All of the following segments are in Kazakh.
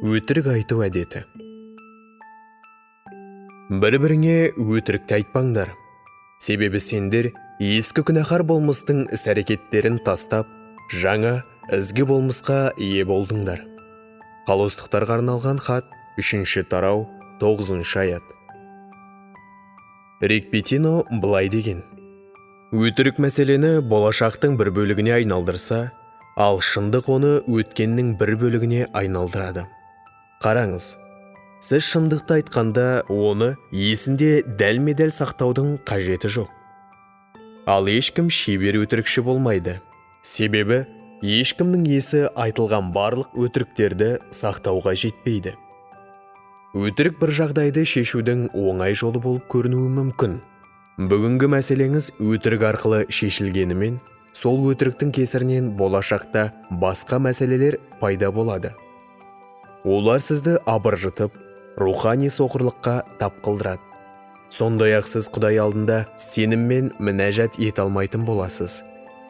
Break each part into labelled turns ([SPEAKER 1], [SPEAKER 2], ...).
[SPEAKER 1] Өтірік айту әдеті. Бір-біріңе өтірікті айтпаңдар. Себебі сендер ескі күнәһар болмыстың іс-әрекеттерін тастап, жаңа ізгі болмысқа ие болдыңдар. Қалостықтарға арналған хат, 3 тарау, 9 аят. Рик Питино былай деген: өтірік мәселені болашақтың бір бөлігіне айналдырса, ал шындық оны өткеннің бір бөлігіне айналдырады. Қараңыз, сіз шындықты айтқанда оны есінде дәлме-дәл сақтаудың қажеті жоқ. Ал ешкім шебер өтірікші болмайды. Себебі ешкімнің есі айтылған барлық өтіріктерді сақтауға жетпейді. Өтірік бір жағдайды шешудің оңай жолы болып көрінуі мүмкін. Бүгінгі мәселеңіз өтірік арқылы шешілгенімен, сол өтіріктің кесірінен болашақта басқа мәселелер пайда болады. Олар сізді абыржытып, рухани соқырлыққа тап қылдырады. Сондай-ақ сіз Құдай алдында сеніммен мінәжат ете алмайтын боласыз,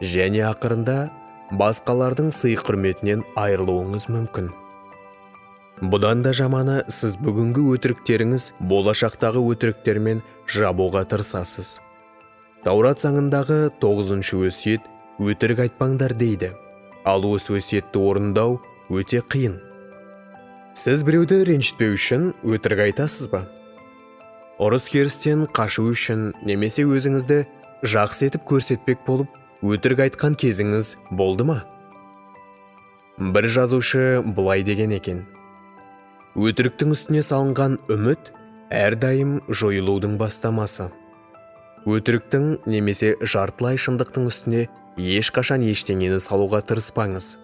[SPEAKER 1] және ақырында басқалардың сый-құрметінен айырылуыңыз мүмкін. Бұдан да жаманы, сіз бүгінгі өтіріктеріңіз болашақтағы өтіріктермен жабуға тырысасыз. Таурат заңындағы 9 өсиет өтірік айтпаңдар дейді. Ал осы өсиетті орындау өте қиын. Сіз біреуді ренжітпеу үшін өтірік айтасыз ба? Ұрыс-керістен қашу үшін немесе өзіңізді жақсы етіп көрсетпек болып өтірік айтқан кезіңіз болды ма? Бір жазушы былай деген екен: өтіріктің үстіне салынған үміт әрдайым жойылудың бастамасы. Өтіріктің немесе жартылай шындықтың үстіне ешқашан ештеңені салуға тырыспаңыз.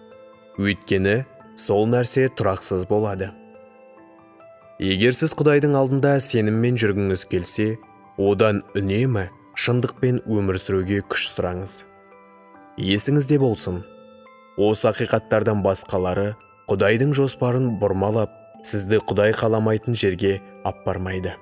[SPEAKER 1] Өйткені сол нәрсе тұрақсыз болады. Егер сіз Құдайдың алдында сеніммен жүргіңіз келсе, одан үнемі шындықпен өмір сүруге күш сұраңыз. Есіңізде болсын, осы ақиқаттардан басқалары Құдайдың жоспарын бұрмалап, сізді Құдай қаламайтын жерге апармайды.